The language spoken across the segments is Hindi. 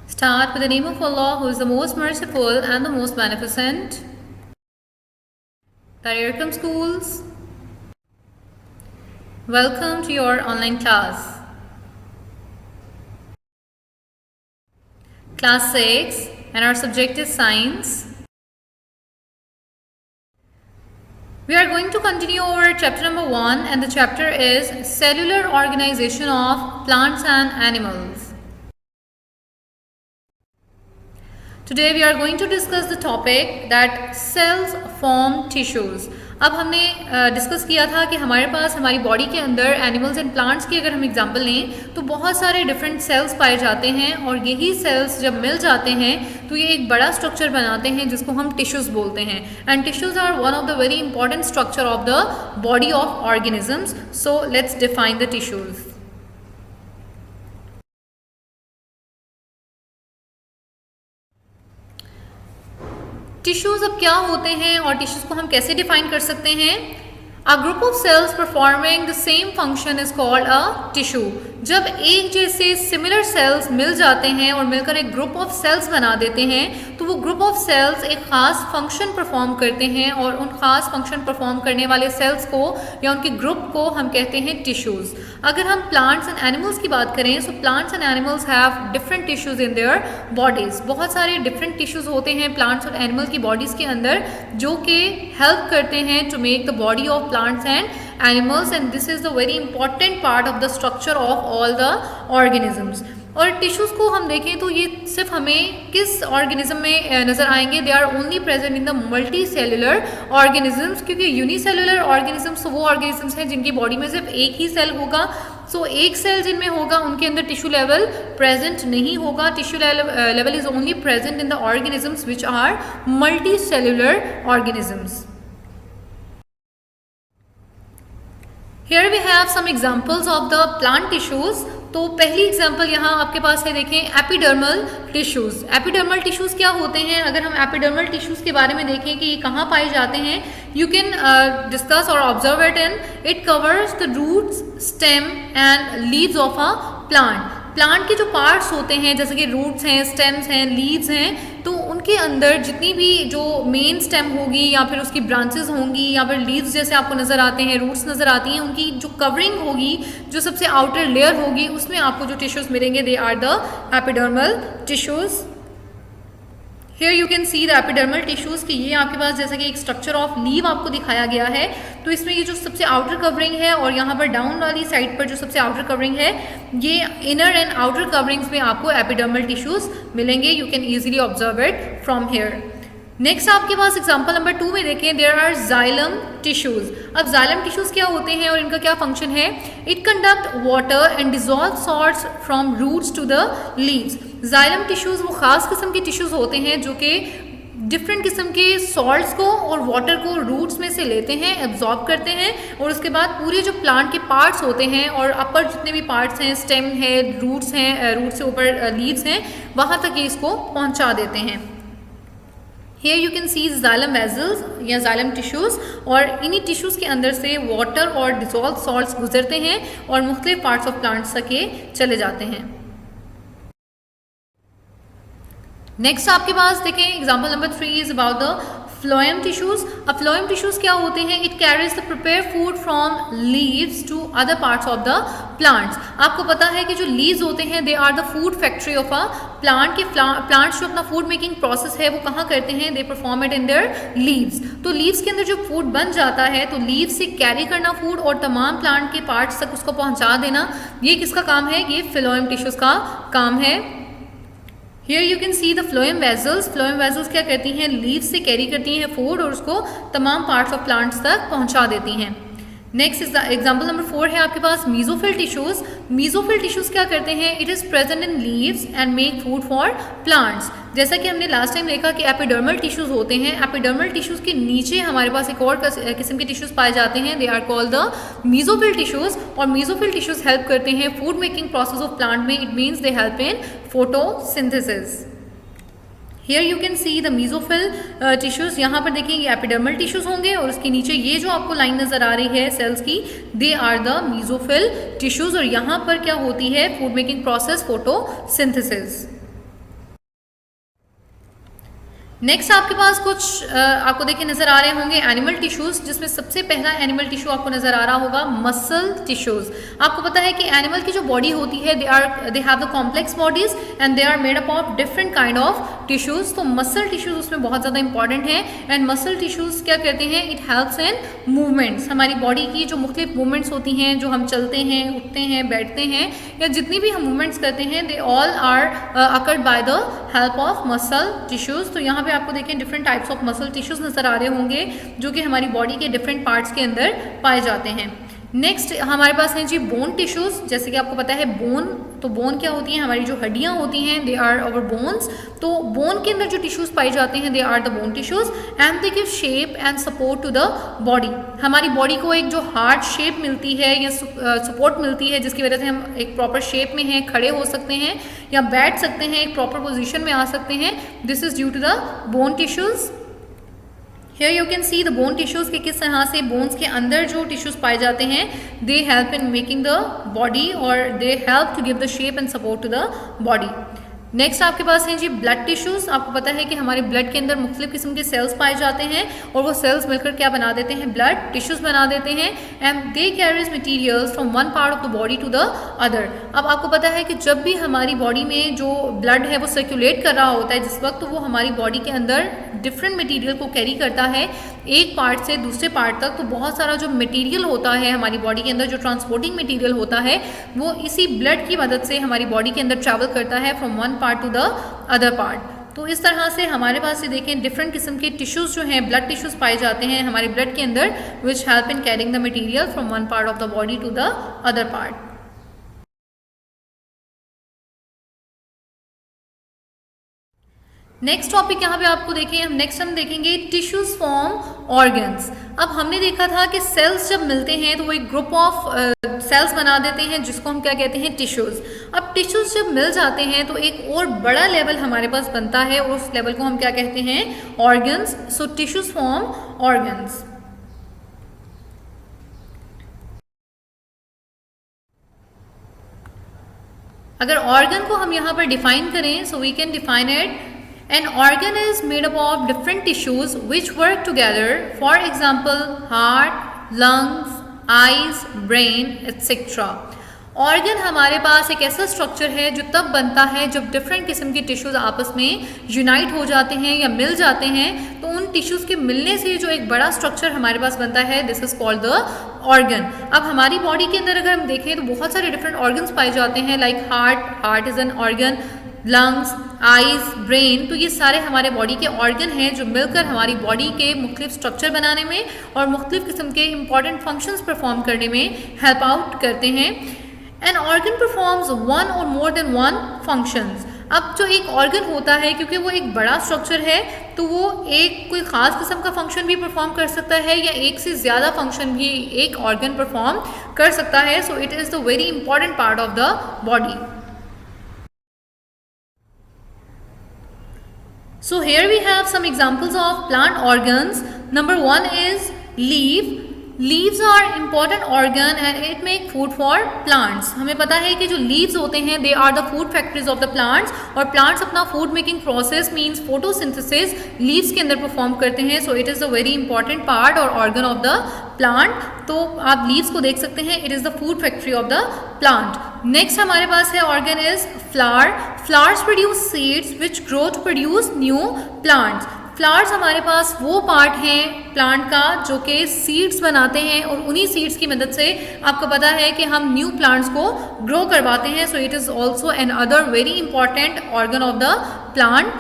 Start with the name of Allah, who is the most merciful and the most beneficent. Tariqam Schools, welcome to your online class. Class 6, and our subject is Science. We are going to continue over chapter number 1, and the chapter is Cellular Organization of Plants and Animals. Today we are going to discuss the topic that cells form tissues. अब हमने डिस्कस किया था कि हमारे पास हमारी बॉडी के अंदर एनिमल्स एंड प्लांट्स की अगर हम एग्जांपल लें तो बहुत सारे डिफरेंट सेल्स पाए जाते हैं और यही सेल्स जब मिल जाते हैं तो ये एक बड़ा स्ट्रक्चर बनाते हैं जिसको हम टिश्यूज़ बोलते हैं. And tissues are one of the very important structure of the body of organisms. So let's define the tissues. Tissues अब क्या होते हैं और टिश्यूज़ को हम कैसे डिफाइन कर सकते हैं? A group of cells performing the same function is called a tissue. जब एक जैसे सिमिलर सेल्स मिल जाते हैं और मिलकर एक ग्रुप ऑफ सेल्स बना देते हैं तो वो ग्रुप ऑफ सेल्स एक ख़ास फंक्शन परफॉर्म करते हैं और उन ख़ास फंक्शन परफॉर्म करने वाले सेल्स को या उनके ग्रुप को हम कहते हैं टिश्यूज़. अगर हम प्लांट्स एंड एनिमल्स की बात करें so plants and animals have different tissues in their bodies. बहुत सारे डिफरेंट टिश्यूज़ होते हैं प्लांट्स और एनिमल्स की बॉडीज़ के अंदर जो कि हेल्प करते हैं to make the body of plants and animals, and this is the very important part of the structure of all the organisms. और टिश्यूज़ को हम देखें तो ये सिर्फ हमें किस ऑर्गेनिज्म में नज़र आएंगे? They are only present in the multi cellular organisms, क्योंकि यूनिसेलुलर ऑर्गेनिजम्स वो ऑर्गेनिजम्स हैं जिनकी बॉडी में सिर्फ एक ही सेल होगा. सो एक सेल जिनमें होगा उनके अंदर टिश्यू लेवल प्रेजेंट नहीं होगा. Tissue level is only present in the organisms which are multi cellular organisms. Here we have some examples of the plant tissues. तो पहली एग्जाम्पल यहाँ आपके पास है, देखें, एपिडर्मल टिश्यूज़. एपिडर्मल टिश्यूज़ क्या होते हैं? अगर हम एपिडर्मल टिश्यूज़ के बारे में देखें कि ये कहाँ पाए जाते हैं, यू कैन डिस्कस और observe it in. It covers the roots, stem and leaves of a plant. Plant के जो पार्ट्स होते हैं जैसे कि रूट्स हैं, स्टेम्स हैं, लीव्स हैं, तो उनके अंदर जितनी भी जो मेन स्टेम होगी या फिर उसकी ब्रांचेस होंगी या फिर लीव्स जैसे आपको नज़र आते हैं, रूट्स नज़र आती हैं, उनकी जो कवरिंग होगी, जो सबसे आउटर लेयर होगी, उसमें आपको जो टिश्यूज़ मिलेंगे they are the epidermal tissues. Here you can see the epidermal tissues कि ये आपके पास जैसे कि एक स्ट्रक्चर ऑफ लीव आपको दिखाया गया है. तो इसमें ये जो सबसे आउटर कवरिंग है और यहाँ पर डाउन वाली साइड पर जो सबसे आउटर कवरिंग है, ये इनर एंड आउटर कवरिंग्स में आपको एपिडर्मल टिश्यूज़ मिलेंगे. You can easily observe it from here. Next आपके पास एग्जाम्पल नंबर 2 में देखें, देयर आर जाइलम टिश्यूज़. अब जाइलम टिश्यूज़ क्या होते हैं और इनका क्या फंक्शन है? It conduct water and dissolve salts from roots to the leaves. Xylem tissues वो ख़ास किस्म के टिश्यूज़ होते हैं जो कि डिफरेंट किस्म के सॉल्ट्स को और वाटर को रूट्स में से लेते हैं, एब्जॉर्ब करते हैं और उसके बाद पूरे जो प्लांट के पार्ट्स होते हैं और अपर जितने भी पार्ट्स हैं, स्टेम है, रूट्स हैं, रूट से ऊपर लीव्स हैं, वहाँ तक ये इसको पहुँचा देते हैं. Here you can see xylem vessels या xylem tissues, और इन्हीं टिश्यूज़ के अंदर से वाटर और डिजॉल्व सॉल्ट्स गुजरते हैं और मुख्तलिफ पार्ट्स ऑफ प्लांट्स तक ये चले जाते हैं. नेक्स्ट आपके पास देखें example number 3 is about the phloem tissues. अब फ्लोएम टिश्यूज़ क्या होते हैं? It carries the prepare food from leaves to other parts of the plants. आपको पता है कि जो लीव्स होते हैं they are the food factory of a plant. के प्लांट्स जो अपना फूड मेकिंग प्रोसेस है वो कहाँ करते हैं? They perform it in their leaves. तो लीव्स के अंदर जो फूड बन जाता है तो लीव्स से कैरी करना फूड और तमाम प्लांट के पार्ट्स तक उसको पहुँचा देना, ये किसका काम है? ये फ्लोएम टिश्यूज़ का काम है. Here you can see the phloem vessels. phloem vessels क्या करती हैं? लीव्स से कैरी करती हैं फूड और उसको तमाम पार्ट्स ऑफ प्लांट्स तक पहुंचा देती हैं. नेक्स्ट एग्जाम्पल नंबर 4 है आपके पास मीजोफिल टिश्यूज़. मीजोफिल टिश्यूज़ क्या करते हैं? It is present in leaves and make food for plants. जैसा कि हमने लास्ट टाइम देखा कि एपिडर्मल टिश्यूज़ होते हैं, एपिडर्मल टिश्यूज़ के नीचे हमारे पास एक और किस्म के टिश्यूज़ पाए जाते हैं, they are called the mesophyll tissues. और मीजोफिल टिश्यूज़ हेल्प करते हैं food making process of plant में. It means they help in photosynthesis. Here you can see the mesophil tissues. यहाँ पर देखिए ये एपिडर्मल टिश्यूज़ होंगे और उसके नीचे ये जो आपको लाइन नज़र आ रही है सेल्स की, they are the mesophil tissues. और यहाँ पर क्या होती है? Food making process, photosynthesis. Next आपके पास कुछ आपको देखिए नजर आ रहे होंगे एनिमल टिश्यूज, जिसमें सबसे पहला एनिमल टिश्यू आपको नजर आ रहा होगा मसल टिश्यूज। आपको पता है कि एनिमल की जो बॉडी होती है they have the complex bodies and they are made up of different kind of tissues. तो मसल टिश्यूज उसमें बहुत ज़्यादा इंपॉर्टेंट है। एंड मसल टिश्यूज क्या करते हैं, इट हेल्प्स इन मूवमेंट्स। हमारी बॉडी की जो मुख्तलिफ मूवमेंट्स होती हैं, जो हम चलते हैं, उठते हैं, बैठते हैं, या जितनी भी हम मूवमेंट्स करते हैं, they all are occurred by the help of muscle tissues. तो यहाँ पे आपको देखें different types of muscle tissues नजर आ रहे होंगे जो कि हमारी बॉडी के डिफरेंट पार्ट्स के अंदर पाए जाते हैं। नेक्स्ट हमारे पास है जी बोन टिश्यूज। जैसे कि आपको पता है बोन, तो बोन क्या होती है, हमारी जो हड्डियां होती हैं, दे आर आवर बोन्स। तो बोन के अंदर जो टिश्यूज पाए जाते हैं, they are the bone tissues and they give shape and support to the body. हमारी बॉडी को एक जो हार्ड शेप मिलती है या सपोर्ट मिलती है, जिसकी वजह से हम एक प्रॉपर शेप में हैं, खड़े हो सकते हैं या बैठ सकते हैं, एक प्रॉपर पोजिशन में आ सकते हैं। This is due to the bone tissues. Here you can see the bone tissues कि किस तरह से बोन्स के अंदर जो टिश्यूज पाए जाते हैं, they help in making the body और they help to give the shape and support to the body. Next आपके पास हैं जी ब्लड टिश्यूज। आपको पता है कि हमारे ब्लड के अंदर मुख्तलिफ किस्म के सेल्स पाए जाते हैं और वो सेल्स मिलकर क्या बना देते हैं, ब्लड टिश्यूज बना देते हैं। And they carries materials from one part of the body to the other. अब आपको पता है कि जब भी हमारी बॉडी में जो ब्लड है वो सर्कुलेट कर रहा होता है जिस वक्त, तो वो हमारी बॉडी के अंदर डिफरेंट मटीरियल को कैरी करता है एक पार्ट से दूसरे पार्ट तक। तो बहुत सारा जो मटीरियल होता है हमारी बॉडी के अंदर, जो ट्रांसपोर्टिंग मटीरियल होता है, वो इसी ब्लड की मदद से हमारी बॉडी के अंदर ट्रैवल करता है from one part two the other part. तो इस तरह से हमारे पास ये देखें डिफरेंट किस्म के टिश्यूज जो हैं, ब्लड टिश्यूज पाए जाते हैं हमारे ब्लड के अंदर, which help in carrying the material from one part of the body to the other part. Next topic यहाँ पे आपको देखें, नेक्स्ट हम देखेंगे टिश्यूज फॉर्म ऑर्गन्स। अब हमने देखा था कि सेल्स जब मिलते हैं तो वो एक ग्रुप ऑफ सेल्स बना देते हैं जिसको हम क्या कहते हैं, टिश्यूज। अब टिश्यूज जब मिल जाते हैं तो एक और बड़ा लेवल हमारे पास बनता है और उस लेवल को हम क्या कहते हैं, organs. So tissues form organs. अगर ऑर्गन को हम यहाँ पर डिफाइन करें, so we can define it, an organ is made up of different tissues which work together, for example heart, lungs, eyes, brain, etc. Organ हमारे पास एक ऐसा स्ट्रक्चर है जो तब बनता है जब डिफरेंट किस्म के टिश्यूज आपस में यूनाइट हो जाते हैं या मिल जाते हैं। तो उन टिश्यूज के मिलने से जो एक बड़ा स्ट्रक्चर हमारे पास बनता है, this is called the organ. अब हमारी बॉडी के अंदर अगर हम देखें तो बहुत सारे डिफरेंट ऑर्गन्स पाए जाते हैं, like heart is an organ, lungs, eyes, brain. तो ये सारे हमारे बॉडी के ऑर्गन हैं जो मिलकर हमारी बॉडी के मुख्तलिफ स्ट्रक्चर बनाने में और मुख्तलिफ किस्म के इंपॉर्टेंट फंक्शंस परफॉर्म करने में हेल्प आउट करते हैं। एन ऑर्गन परफॉर्म्स वन और मोर देन वन फंक्शंस। अब जो एक ऑर्गन होता है, क्योंकि वो एक बड़ा स्ट्रक्चर है, तो वो एक कोई ख़ास किस्म का फंक्शन भी परफॉर्म कर सकता है या एक से ज़्यादा फंक्शन भी एक ऑर्गन परफॉर्म कर सकता है। सो it is the very important part of the body. So here we have some examples of plant organs. Number one is leaf. Leaves are important organ and it make food for plants. हमें पता है कि जो leaves होते हैं they are the food factories of the plants, और plants अपना food making process means photosynthesis leaves के अंदर perform करते हैं। So it is a very important part और organ of the plant. तो आप leaves को देख सकते हैं, it is the food factory of the plant. Next हमारे पास है organ is flower. Flowers produce seeds which grow to produce new plants. Flowers हमारे पास वो पार्ट हैं प्लांट का जो कि सीड्स बनाते हैं और उन्हीं सीड्स की मदद से आपको पता है कि हम न्यू प्लांट्स को ग्रो करवाते हैं. So it is also an other very important organ of the plant.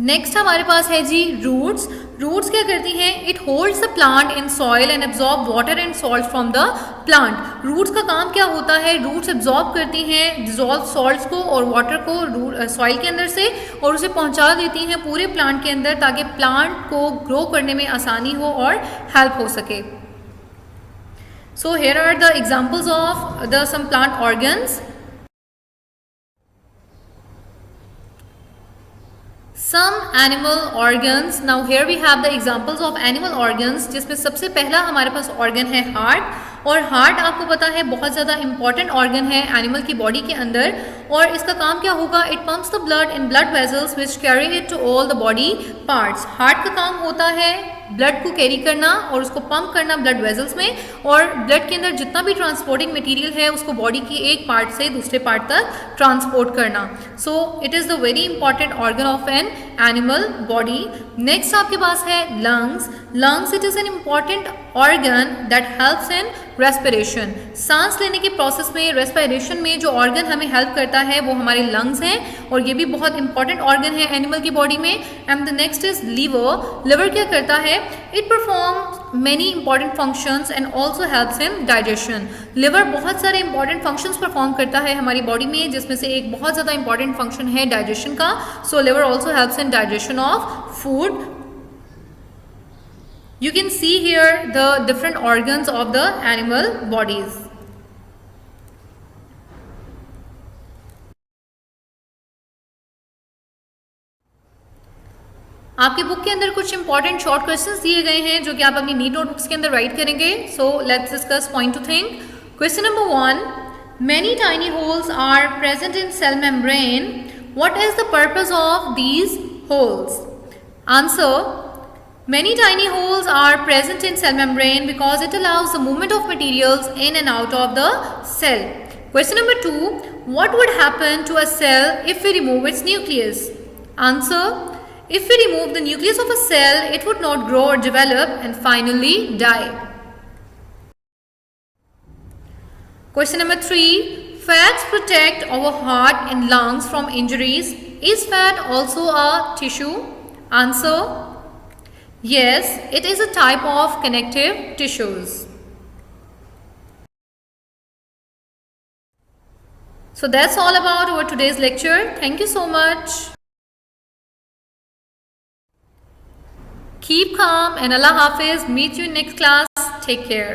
Next हमारे पास है जी रूट्स. रूट्स क्या करती हैं? It holds the plant in soil and absorb water and salt from the plant. Roots का काम क्या होता है? रूट्स एब्जॉर्ब करती हैं डिजॉल्व सॉल्ट्स को और वाटर को सॉइल के अंदर से और उसे पहुंचा देती हैं पूरे प्लांट के अंदर ताकि प्लांट को ग्रो करने में आसानी हो और हेल्प हो सके. So here are the examples of the some plant organs. Some animal organs. Now here we have the examples of animal organs, जिसमें सबसे पहला हमारे पास ऑर्गन है हार्ट. और हार्ट आपको पता है बहुत ज़्यादा इंपॉर्टेंट ऑर्गन है एनिमल की बॉडी के अंदर. और इसका काम क्या होगा, it pumps the blood in blood vessels which carry it to all the body parts. Heart का काम होता है ब्लड को कैरी करना और उसको पंप करना ब्लड वेजल्स में, और ब्लड के अंदर जितना भी ट्रांसपोर्टिंग मटेरियल है उसको बॉडी की एक पार्ट से दूसरे पार्ट तक ट्रांसपोर्ट करना। सो it is the very important organ of an animal body. Next आपके पास है lungs. Lungs it is an important organ that helps in respiration. सांस लेने के प्रोसेस में, रेस्पिरेशन में जो ऑर्गन हमें हेल्प करता है वो हमारे लंग्स हैं, और ये भी बहुत इंपॉर्टेंट ऑर्गन है एनिमल की बॉडी में। And the next is liver. Liver क्या करता है, it performs many important functions and also helps in digestion. Liver बहुत सारे इंपॉर्टेंट फंक्शंस परफॉर्म करता है हमारी बॉडी में, जिसमें से एक बहुत ज़्यादा इंपॉर्टेंट फंक्शन है डाइजेशन का। So liver also helps in digestion of food. You can see here the different organs of the animal bodies. आपके बुक के अंदर कुछ इंपॉर्टेंट शॉर्ट क्वेश्चंस दिए गए हैं जो कि आप अपनी नीट नोटबुक्स के अंदर राइट करेंगे। So let's discuss point two think. Question number 1, many tiny holes are present in cell membrane. What is the purpose of these holes? Answer: many tiny holes are present in cell membrane because it allows the movement of materials in and out of the cell. Question number 2, what would happen to a cell if we remove its nucleus? Answer: if we remove the nucleus of a cell, it would not grow or develop and finally die. Question number 3, fats protect our heart and lungs from injuries. Is fat also a tissue? Answer: yes, it is a type of connective tissues. So that's all about our today's lecture. Thank you so much. Keep calm and Allah Hafiz. Meet you in next class. Take care.